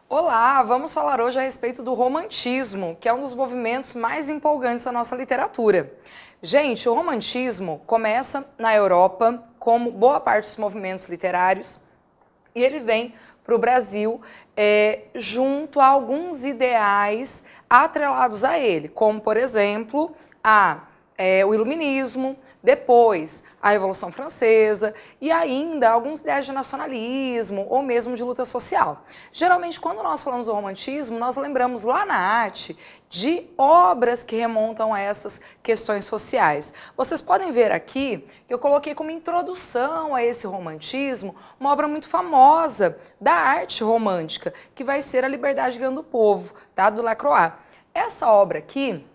Olá, vamos falar hoje a respeito do romantismo, que é um dos movimentos mais empolgantes da nossa literatura. Gente, o romantismo começa na Europa, como boa parte dos movimentos literários, e ele vem para o Brasil junto a alguns ideais atrelados a ele, como, por exemplo, o Iluminismo, depois a Revolução Francesa e ainda alguns ideais de nacionalismo ou mesmo de luta social. Geralmente, quando nós falamos do romantismo, nós lembramos lá na arte de obras que remontam a essas questões sociais. Vocês podem ver aqui que eu coloquei como introdução a esse romantismo uma obra muito famosa da arte romântica, que vai ser A Liberdade Ganhando o Povo, tá? Do Lacroix. Essa obra aqui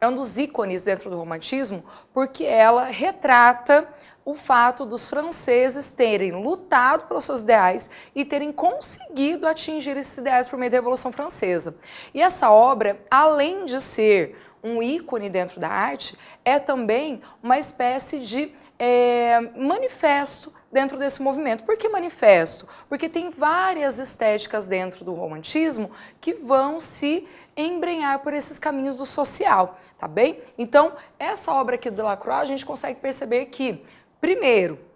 é um dos ícones dentro do romantismo, porque ela retrata o fato dos franceses terem lutado pelos seus ideais e terem conseguido atingir esses ideais por meio da Revolução Francesa. E essa obra, além de ser um ícone dentro da arte, é também uma espécie de manifesto dentro desse movimento. Por que manifesto? Porque tem várias estéticas dentro do romantismo que vão se embrenhar por esses caminhos do social, tá bem? Então, essa obra aqui do Lacroix, a gente consegue perceber que, primeiro,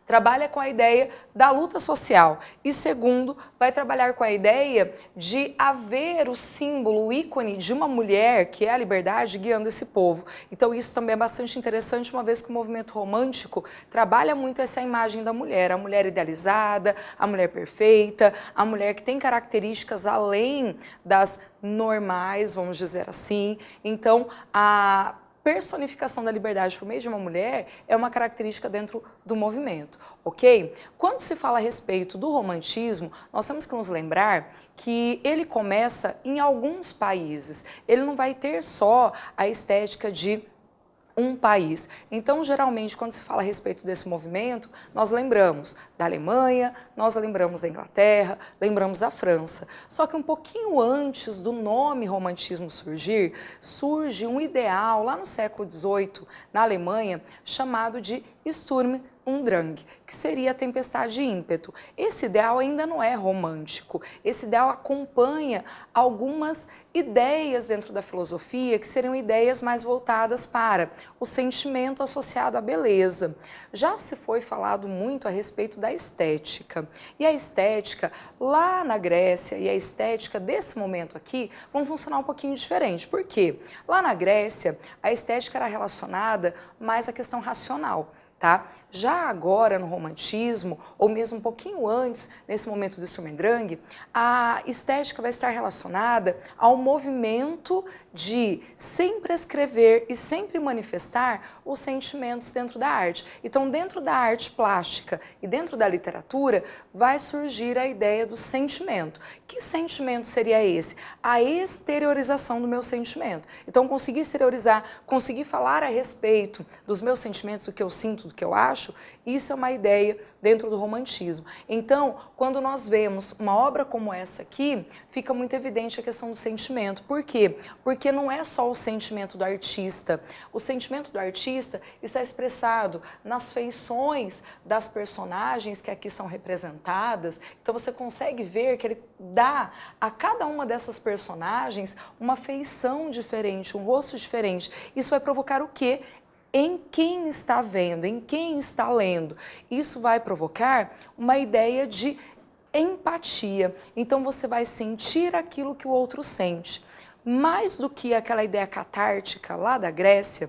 trabalha com a ideia da luta social e, segundo, vai trabalhar com a ideia de haver o símbolo, o ícone de uma mulher, que é a liberdade, guiando esse povo. Então isso também é bastante interessante, uma vez que o movimento romântico trabalha muito essa imagem da mulher, a mulher idealizada, a mulher perfeita, a mulher que tem características além das normais, vamos dizer assim. Então, a personificação da liberdade por meio de uma mulher é uma característica dentro do movimento, ok? Quando se fala a respeito do romantismo, nós temos que nos lembrar que ele começa em alguns países. Ele não vai ter só a estética de um país. Então, geralmente, quando se fala a respeito desse movimento, nós lembramos da Alemanha, nós lembramos da Inglaterra, lembramos da França. Só que um pouquinho antes do nome romantismo surgir, surge um ideal lá no século XVIII, na Alemanha, chamado de Sturm und Drang, que seria a tempestade de ímpeto. Esse ideal ainda não é romântico, esse ideal acompanha algumas ideias dentro da filosofia que seriam ideias mais voltadas para o sentimento associado à beleza. Já se foi falado muito a respeito da estética, e a estética lá na Grécia e a estética desse momento aqui vão funcionar um pouquinho diferente. Por quê? Lá na Grécia, a estética era relacionada mais à questão racional. Tá? Já agora no romantismo, ou mesmo um pouquinho antes, nesse momento do Sturm und Drang, a estética vai estar relacionada ao movimento de sempre escrever e sempre manifestar os sentimentos dentro da arte. Então, dentro da arte plástica e dentro da literatura, vai surgir a ideia do sentimento. Que sentimento seria esse? A exteriorização do meu sentimento. Então, conseguir exteriorizar, conseguir falar a respeito dos meus sentimentos, do que eu sinto, do que eu acho, isso é uma ideia dentro do romantismo. Então, quando nós vemos uma obra como essa aqui, fica muito evidente a questão do sentimento. Por quê? Porque não é só o sentimento do artista. O sentimento do artista está expressado nas feições das personagens que aqui são representadas. Então, você consegue ver que ele dá a cada uma dessas personagens uma feição diferente, um rosto diferente. Isso vai provocar o quê? Em quem está vendo, em quem está lendo. Isso vai provocar uma ideia de empatia. Então você vai sentir aquilo que o outro sente. Mais do que aquela ideia catártica lá da Grécia,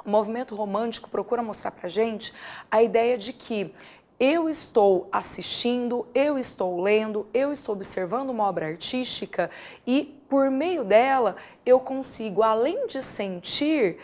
o movimento romântico procura mostrar para a gente a ideia de que eu estou assistindo, eu estou lendo, eu estou observando uma obra artística e por meio dela eu consigo, além de sentir,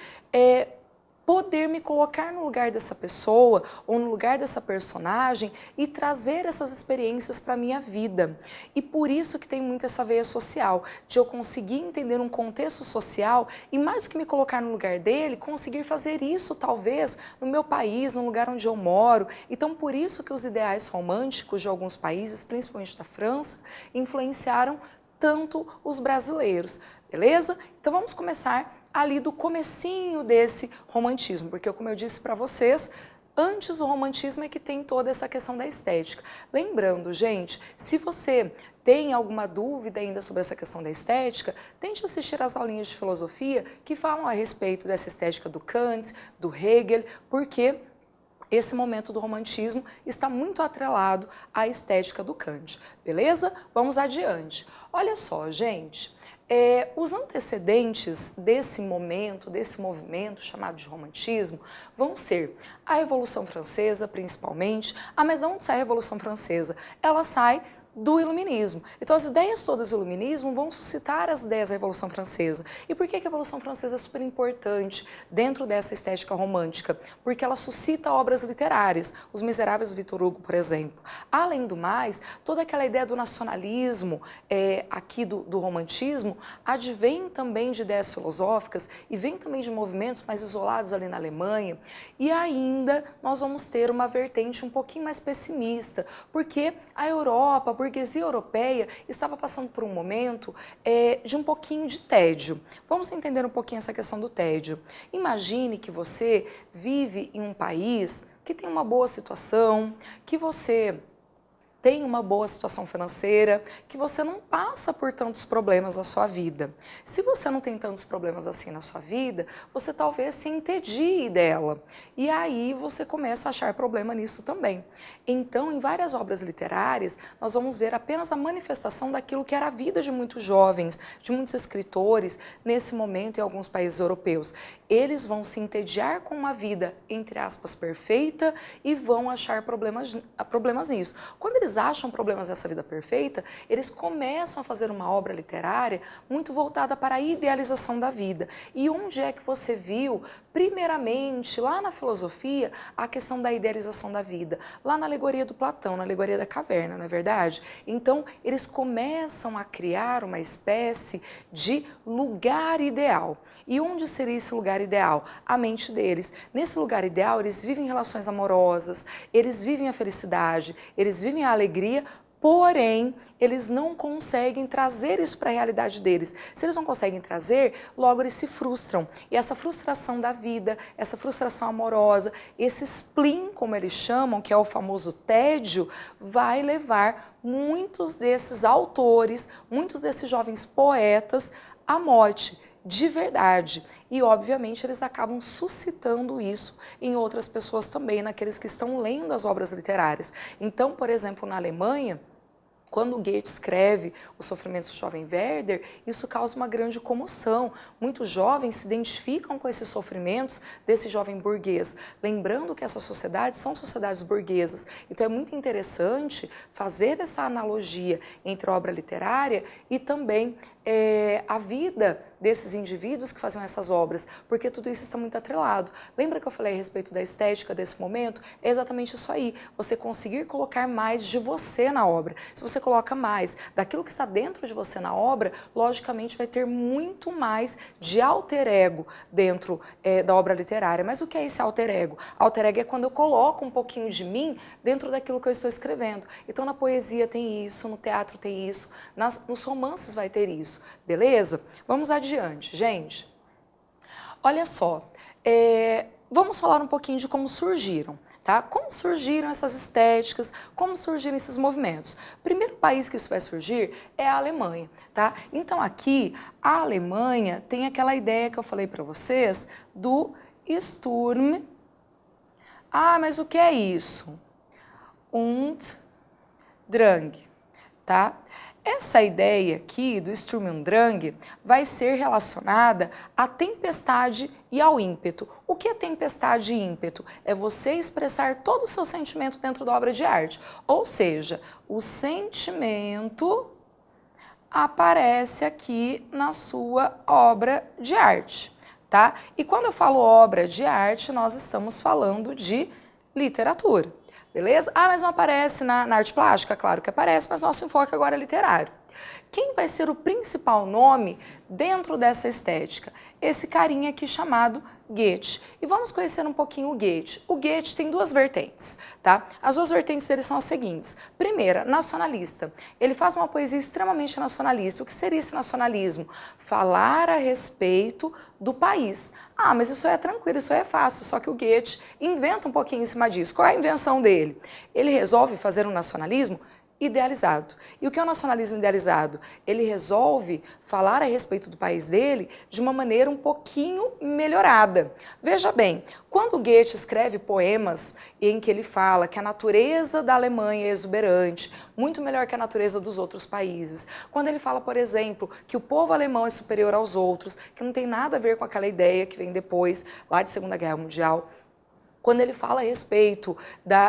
poder me colocar no lugar dessa pessoa ou no lugar dessa personagem e trazer essas experiências para a minha vida. E por isso que tem muito essa veia social, de eu conseguir entender um contexto social e mais do que me colocar no lugar dele, conseguir fazer isso talvez no meu país, no lugar onde eu moro. Então por isso que os ideais românticos de alguns países, principalmente da França, influenciaram tanto os brasileiros, beleza? Então vamos começar ali do comecinho desse romantismo, porque como eu disse para vocês, antes o romantismo é que tem toda essa questão da estética. Lembrando, gente, se você tem alguma dúvida ainda sobre essa questão da estética, tente assistir às aulinhas de filosofia que falam a respeito dessa estética do Kant, do Hegel, porque esse momento do romantismo está muito atrelado à estética do Kant, beleza? Vamos adiante. Olha só, gente, os antecedentes desse momento, desse movimento chamado de romantismo, vão ser a Revolução Francesa, principalmente. Ah, mas de onde sai a Revolução Francesa? Ela sai do iluminismo. Então as ideias todas do iluminismo vão suscitar as ideias da Revolução Francesa. E por que a Revolução Francesa é super importante dentro dessa estética romântica? Porque ela suscita obras literárias, Os Miseráveis do Victor Hugo, por exemplo. Além do mais, toda aquela ideia do nacionalismo aqui do romantismo advém também de ideias filosóficas e vem também de movimentos mais isolados ali na Alemanha. E ainda nós vamos ter uma vertente um pouquinho mais pessimista, porque a Europa, a burguesia europeia estava passando por um momento de um pouquinho de tédio. Vamos entender um pouquinho essa questão do tédio. Imagine que você vive em um país que tem uma boa situação, que você tem uma boa situação financeira, que você não passa por tantos problemas na sua vida. Se você não tem tantos problemas assim na sua vida, você talvez se entedie dela. E aí você começa a achar problema nisso também. Então, em várias obras literárias, nós vamos ver apenas a manifestação daquilo que era a vida de muitos jovens, de muitos escritores, nesse momento em alguns países europeus. Eles vão se entediar com uma vida, entre aspas, perfeita e vão achar problemas nisso. Quando eles acham problemas nessa vida perfeita, eles começam a fazer uma obra literária muito voltada para a idealização da vida. E onde é que você viu, primeiramente, lá na filosofia, a questão da idealização da vida? Lá na alegoria do Platão, na alegoria da caverna, não é verdade? Então, eles começam a criar uma espécie de lugar ideal. E onde seria esse lugar ideal? A mente deles. Nesse lugar ideal, eles vivem relações amorosas, eles vivem a felicidade, eles vivem a alegria, porém, eles não conseguem trazer isso para a realidade deles. Se eles não conseguem trazer, logo eles se frustram. E essa frustração da vida, essa frustração amorosa, esse spleen, como eles chamam, que é o famoso tédio, vai levar muitos desses autores, muitos desses jovens poetas à morte. De verdade. E, obviamente, eles acabam suscitando isso em outras pessoas também, naqueles que estão lendo as obras literárias. Então, por exemplo, na Alemanha, quando Goethe escreve Os Sofrimentos do Jovem Werther, isso causa uma grande comoção. Muitos jovens se identificam com esses sofrimentos desse jovem burguês, lembrando que essas sociedades são sociedades burguesas. Então é muito interessante fazer essa analogia entre a obra literária e também a vida desses indivíduos que faziam essas obras, porque tudo isso está muito atrelado. Lembra que eu falei a respeito da estética desse momento? É exatamente isso aí, você conseguir colocar mais de você na obra. Se você coloca mais daquilo que está dentro de você na obra, logicamente vai ter muito mais de alter ego dentro da obra literária. Mas o que é esse alter ego? Alter ego é quando eu coloco um pouquinho de mim dentro daquilo que eu estou escrevendo. Então na poesia tem isso, no teatro tem isso, nos romances vai ter isso. Beleza? Vamos adiante, gente. Olha só, vamos falar um pouquinho de como surgiram, tá? Como surgiram essas estéticas, como surgiram esses movimentos. O primeiro país que isso vai surgir é a Alemanha, tá? Então aqui, a Alemanha tem aquela ideia que eu falei para vocês do Sturm. Ah, mas o que é isso? Und Drang, tá? Essa ideia aqui do Sturm und Drang vai ser relacionada à tempestade e ao ímpeto. O que é tempestade e ímpeto? É você expressar todo o seu sentimento dentro da obra de arte. Ou seja, o sentimento aparece aqui na sua obra de arte, tá? E quando eu falo obra de arte, nós estamos falando de literatura. Beleza? Ah, mas não aparece na arte plástica? Claro que aparece, mas nosso enfoque agora é literário. Quem vai ser o principal nome dentro dessa estética? Esse carinha aqui chamado Goethe. E vamos conhecer um pouquinho o Goethe. O Goethe tem duas vertentes, tá? As duas vertentes dele são as seguintes. Primeira, nacionalista. Ele faz uma poesia extremamente nacionalista. O que seria esse nacionalismo? Falar a respeito do país. Ah, mas isso é tranquilo, isso é fácil, só que o Goethe inventa um pouquinho em cima disso. Qual é a invenção dele? Ele resolve fazer um nacionalismo idealizado. E o que é o nacionalismo idealizado? Ele resolve falar a respeito do país dele de uma maneira um pouquinho melhorada. Veja bem, quando Goethe escreve poemas em que ele fala que a natureza da Alemanha é exuberante, muito melhor que a natureza dos outros países, quando ele fala, por exemplo, que o povo alemão é superior aos outros, que não tem nada a ver com aquela ideia que vem depois, lá de Segunda Guerra Mundial, quando ele fala a respeito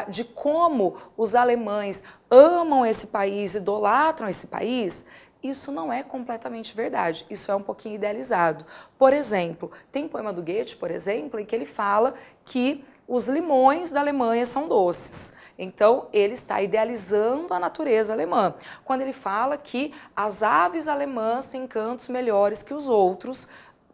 de como os alemães amam esse país, idolatram esse país, isso não é completamente verdade, isso é um pouquinho idealizado. Por exemplo, tem um poema do Goethe, por exemplo, em que ele fala que os limões da Alemanha são doces. Então, ele está idealizando a natureza alemã. Quando ele fala que as aves alemãs têm cantos melhores que os outros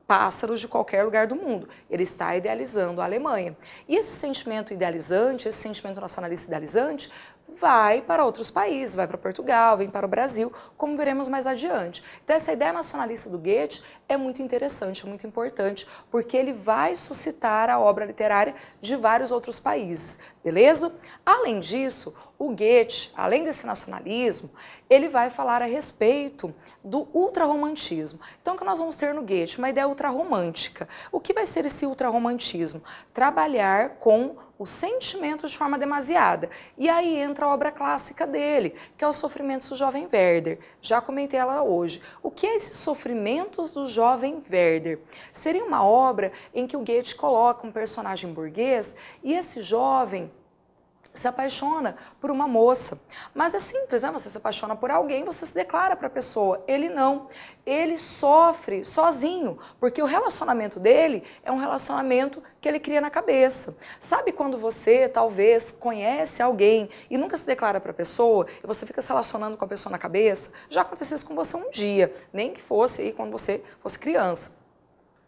pássaros de qualquer lugar do mundo. Ele está idealizando a Alemanha. E esse sentimento idealizante, esse sentimento nacionalista idealizante, vai para outros países, vai para Portugal, vem para o Brasil, como veremos mais adiante. Então essa ideia nacionalista do Goethe é muito interessante, é muito importante, porque ele vai suscitar a obra literária de vários outros países, beleza? Além disso, o Goethe, além desse nacionalismo, ele vai falar a respeito do ultrarromantismo. Então, o que nós vamos ter no Goethe? Uma ideia ultrarromântica. O que vai ser esse ultrarromantismo? Trabalhar com o sentimento de forma demasiada. E aí entra a obra clássica dele, que é Os Sofrimentos do Jovem Werther. Já comentei ela hoje. O que é esses Sofrimentos do Jovem Werther? Seria uma obra em que o Goethe coloca um personagem burguês e esse jovem se apaixona por uma moça. Mas é simples, né? Você se apaixona por alguém, você se declara para a pessoa. Ele não. Ele sofre sozinho, porque o relacionamento dele é um relacionamento que ele cria na cabeça. Sabe quando você, talvez, conhece alguém e nunca se declara para a pessoa e você fica se relacionando com a pessoa na cabeça? Já aconteceu isso com você um dia, nem que fosse aí quando você fosse criança.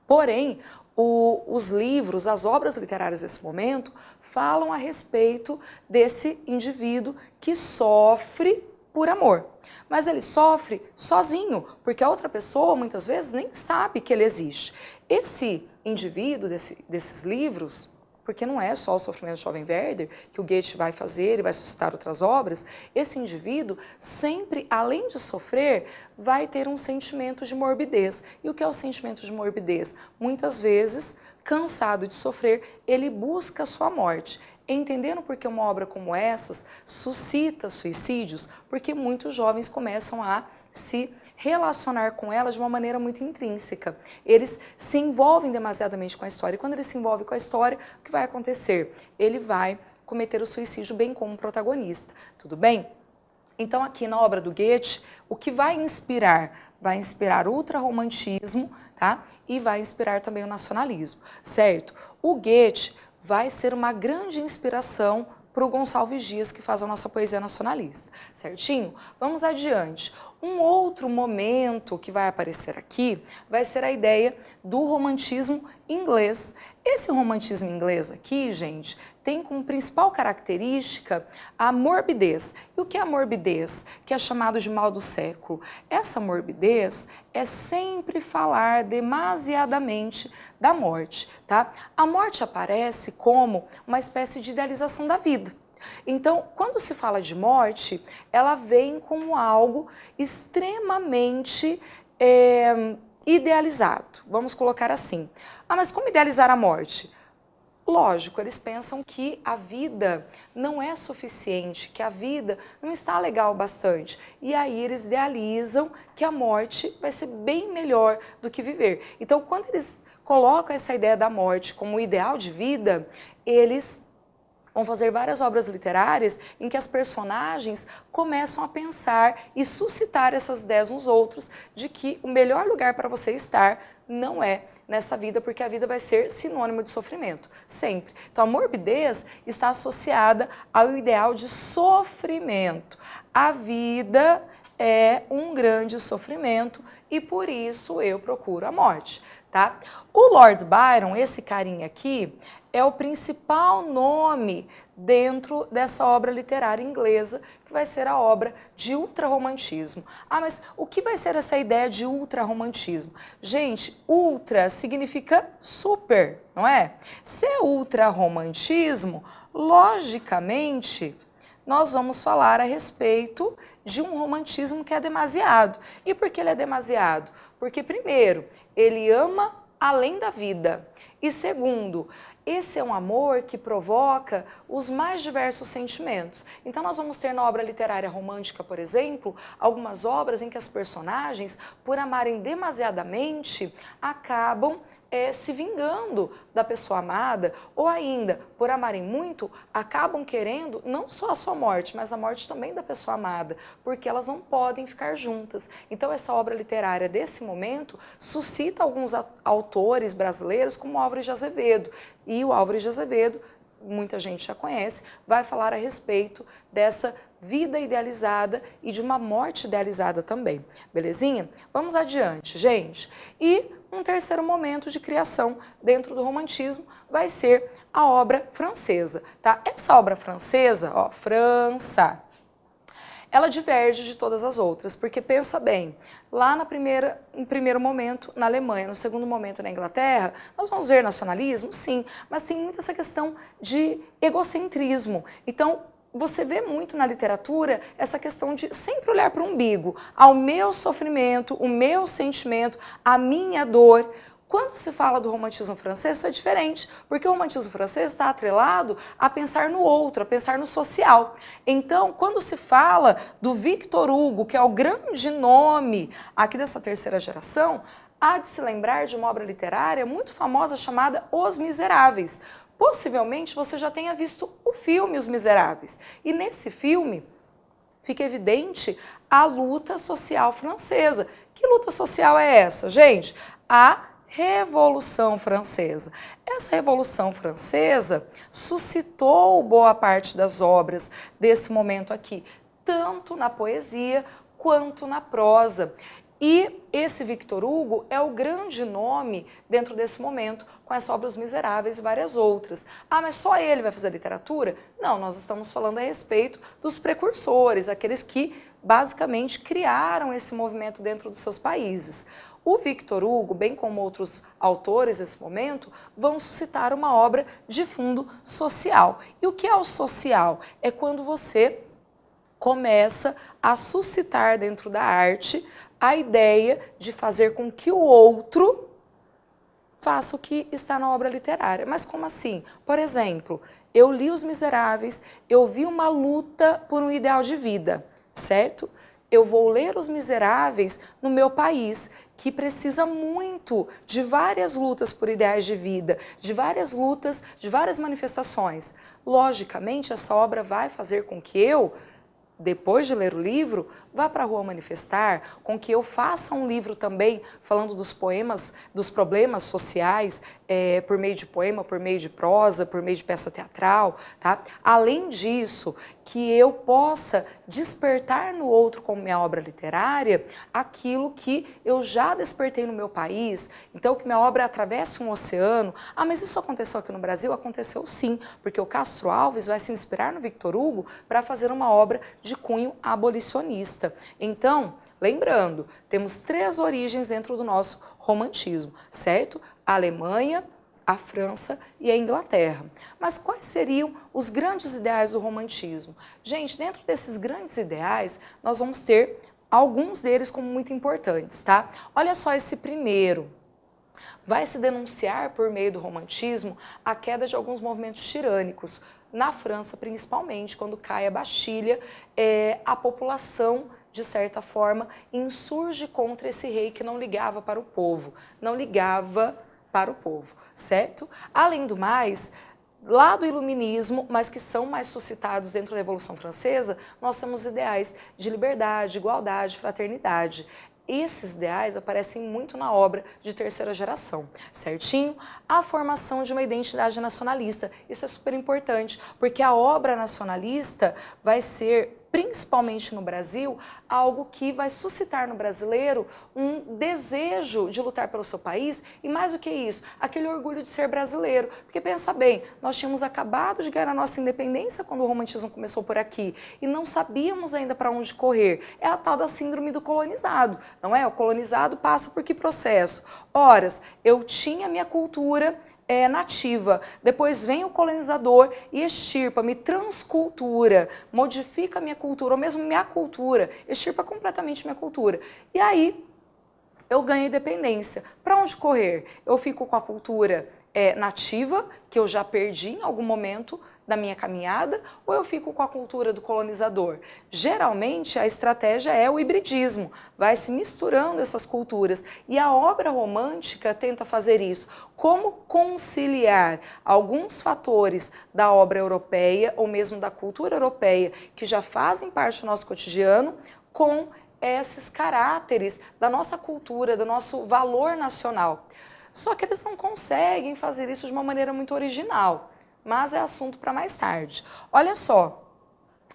Porém, os livros, as obras literárias desse momento falam a respeito desse indivíduo que sofre por amor. Mas ele sofre sozinho, porque a outra pessoa muitas vezes nem sabe que ele existe. Esse indivíduo desses livros, porque não é só o Sofrimento do Jovem Werther que o Goethe vai fazer e vai suscitar outras obras, esse indivíduo sempre, além de sofrer, vai ter um sentimento de morbidez. E o que é o sentimento de morbidez? Muitas vezes, cansado de sofrer, ele busca a sua morte. Entendendo por que uma obra como essas suscita suicídios? Porque muitos jovens começam a se relacionar com ela de uma maneira muito intrínseca. Eles se envolvem demasiadamente com a história. E quando ele se envolve com a história, o que vai acontecer? Ele vai cometer o suicídio bem como protagonista. Tudo bem? Então aqui na obra do Goethe, o que vai inspirar? Vai inspirar o ultrarromantismo, tá? E vai inspirar também o nacionalismo, certo? O Goethe vai ser uma grande inspiração para o Gonçalves Dias, que faz a nossa poesia nacionalista, certinho? Vamos adiante. Um outro momento que vai aparecer aqui vai ser a ideia do romantismo inglês. Esse romantismo inglês aqui, gente, tem como principal característica a morbidez. E o que é a morbidez? Que é chamado de mal do século. Essa morbidez é sempre falar demasiadamente da morte, tá? A morte aparece como uma espécie de idealização da vida. Então, quando se fala de morte, ela vem como algo extremamente idealizado. Vamos colocar assim. Ah, mas como idealizar a morte? Lógico, eles pensam que a vida não é suficiente, que a vida não está legal bastante. E aí eles idealizam que a morte vai ser bem melhor do que viver. Então, quando eles colocam essa ideia da morte como ideal de vida, eles vão fazer várias obras literárias em que as personagens começam a pensar e suscitar essas ideias nos outros de que o melhor lugar para você estar não é nessa vida, porque a vida vai ser sinônimo de sofrimento, sempre. Então a morbidez está associada ao ideal de sofrimento. A vida é um grande sofrimento e por isso eu procuro a morte, tá? O Lord Byron, esse carinha aqui, é o principal nome dentro dessa obra literária inglesa, que vai ser a obra de ultrarromantismo. Ah, mas o que vai ser essa ideia de ultrarromantismo? Gente, ultra significa super, não é? Se é ultrarromantismo, logicamente, nós vamos falar a respeito de um romantismo que é demasiado. E por que ele é demasiado? Porque, primeiro, ele ama além da vida. E segundo, esse é um amor que provoca os mais diversos sentimentos. Então nós vamos ter na obra literária romântica, por exemplo, algumas obras em que as personagens, por amarem demasiadamente, acabam se vingando da pessoa amada, ou ainda, por amarem muito, acabam querendo não só a sua morte, mas a morte também da pessoa amada, porque elas não podem ficar juntas. Então essa obra literária desse momento suscita alguns autores brasileiros, como Álvares de Azevedo. E o Álvares de Azevedo, muita gente já conhece, vai falar a respeito dessa vida idealizada e de uma morte idealizada também. Belezinha? Vamos adiante, gente. E um terceiro momento de criação dentro do romantismo vai ser a obra francesa, tá? Essa obra francesa, ó, França, ela diverge de todas as outras, porque pensa bem, lá no primeiro momento na Alemanha, no segundo momento na Inglaterra, nós vamos ver nacionalismo, sim, mas tem muito essa questão de egocentrismo. Então, você vê muito na literatura essa questão de sempre olhar para o umbigo, ao meu sofrimento, o meu sentimento, a minha dor. Quando se fala do romantismo francês, isso é diferente, porque o romantismo francês está atrelado a pensar no outro, a pensar no social. Então, quando se fala do Victor Hugo, que é o grande nome aqui dessa terceira geração, há de se lembrar de uma obra literária muito famosa chamada Os Miseráveis. Possivelmente você já tenha visto o filme Os Miseráveis. E nesse filme fica evidente a luta social francesa. Que luta social é essa, gente? A Revolução Francesa. Essa Revolução Francesa suscitou boa parte das obras desse momento aqui, tanto na poesia quanto na prosa. E esse Victor Hugo é o grande nome dentro desse momento, com essa obra Os Miseráveis e várias outras. Ah, mas só ele vai fazer literatura? Não, nós estamos falando a respeito dos precursores, aqueles que basicamente criaram esse movimento dentro dos seus países. O Victor Hugo, bem como outros autores desse momento, vão suscitar uma obra de fundo social. E o que é o social? É quando você começa a suscitar dentro da arte a ideia de fazer com que o outro faça o que está na obra literária. Mas como assim? Por exemplo, eu li Os Miseráveis, eu vi uma luta por um ideal de vida, certo? Eu vou ler Os Miseráveis no meu país, que precisa muito de várias lutas por ideais de vida, de várias lutas, de várias manifestações. Logicamente, essa obra vai fazer com que eu, depois de ler o livro, vá para a rua manifestar, com que eu faça um livro também falando dos poemas, dos problemas sociais, por meio de poema, por meio de prosa, por meio de peça teatral, tá? Além disso, que eu possa despertar no outro com minha obra literária aquilo que eu já despertei no meu país, então que minha obra atravesse um oceano. Ah, mas isso aconteceu aqui no Brasil? Aconteceu sim, porque o Castro Alves vai se inspirar no Victor Hugo para fazer uma obra de cunho abolicionista. Então, lembrando, temos 3 origens dentro do nosso romantismo, certo? A Alemanha, a França e a Inglaterra. Mas quais seriam os grandes ideais do romantismo? Gente, dentro desses grandes ideais, nós vamos ter alguns deles como muito importantes, tá? Olha só esse primeiro. Vai se denunciar por meio do romantismo a queda de alguns movimentos tirânicos. Na França, principalmente, quando cai a Bastilha, a população, de certa forma, insurge contra esse rei que não ligava para o povo, não ligava para o povo, certo? Além do mais, lá do iluminismo, mas que são mais suscitados dentro da Revolução Francesa, nós temos ideais de liberdade, igualdade, fraternidade. Esses ideais aparecem muito na obra de terceira geração, certinho? A formação de uma identidade nacionalista, isso é super importante, porque a obra nacionalista vai ser principalmente no Brasil, algo que vai suscitar no brasileiro um desejo de lutar pelo seu país e, mais do que isso, aquele orgulho de ser brasileiro. Porque pensa bem, nós tínhamos acabado de ganhar a nossa independência quando o romantismo começou por aqui e não sabíamos ainda para onde correr. É a tal da síndrome do colonizado, não é? O colonizado passa por que processo? Horas, eu tinha minha cultura nativa, depois vem o colonizador e extirpa, me transcultura, modifica a minha cultura, ou mesmo minha cultura, extirpa completamente minha cultura. E aí eu ganho independência. Para onde correr? Eu fico com a cultura nativa, que eu já perdi em algum momento da minha caminhada, ou eu fico com a cultura do colonizador? Geralmente a estratégia é o hibridismo, vai se misturando essas culturas e a obra romântica tenta fazer isso. Como conciliar alguns fatores da obra europeia ou mesmo da cultura europeia que já fazem parte do nosso cotidiano com esses caráteres da nossa cultura, do nosso valor nacional. Só que eles não conseguem fazer isso de uma maneira muito original, mas é assunto para mais tarde. Olha só,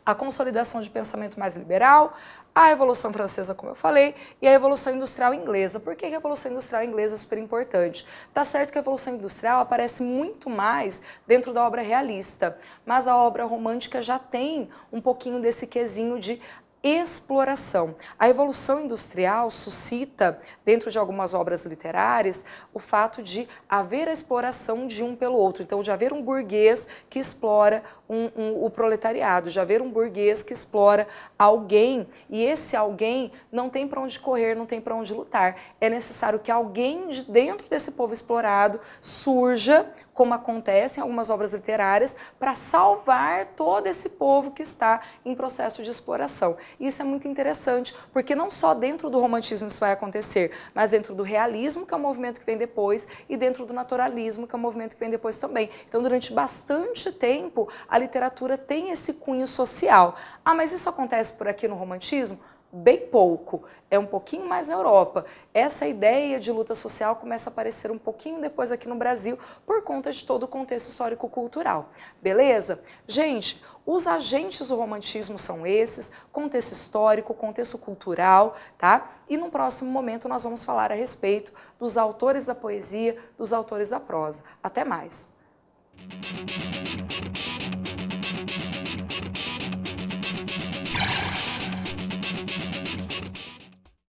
a consolidação de pensamento mais liberal, a Revolução Francesa, como eu falei, e a Revolução Industrial Inglesa. Por que a Revolução Industrial Inglesa é super importante? Tá certo que a Revolução Industrial aparece muito mais dentro da obra realista, mas a obra romântica já tem um pouquinho desse quesinho de exploração. A Revolução Industrial suscita, dentro de algumas obras literárias, o fato de haver a exploração de um pelo outro. Então, de haver um burguês que explora o proletariado, de haver um burguês que explora alguém, e esse alguém não tem para onde correr, não tem para onde lutar. É necessário que alguém de dentro desse povo explorado surja, como acontece em algumas obras literárias, para salvar todo esse povo que está em processo de exploração. Isso é muito interessante, porque não só dentro do romantismo isso vai acontecer, mas dentro do realismo, que é o movimento que vem depois, e dentro do naturalismo, que é o movimento que vem depois também. Então, durante bastante tempo, a literatura tem esse cunho social. Ah, mas isso acontece por aqui no romantismo? Bem pouco, é um pouquinho mais na Europa. Essa ideia de luta social começa a aparecer um pouquinho depois aqui no Brasil por conta de todo o contexto histórico-cultural. Beleza? Gente, os agentes do romantismo são esses, contexto histórico, contexto cultural, tá? E no próximo momento nós vamos falar a respeito dos autores da poesia, dos autores da prosa. Até mais!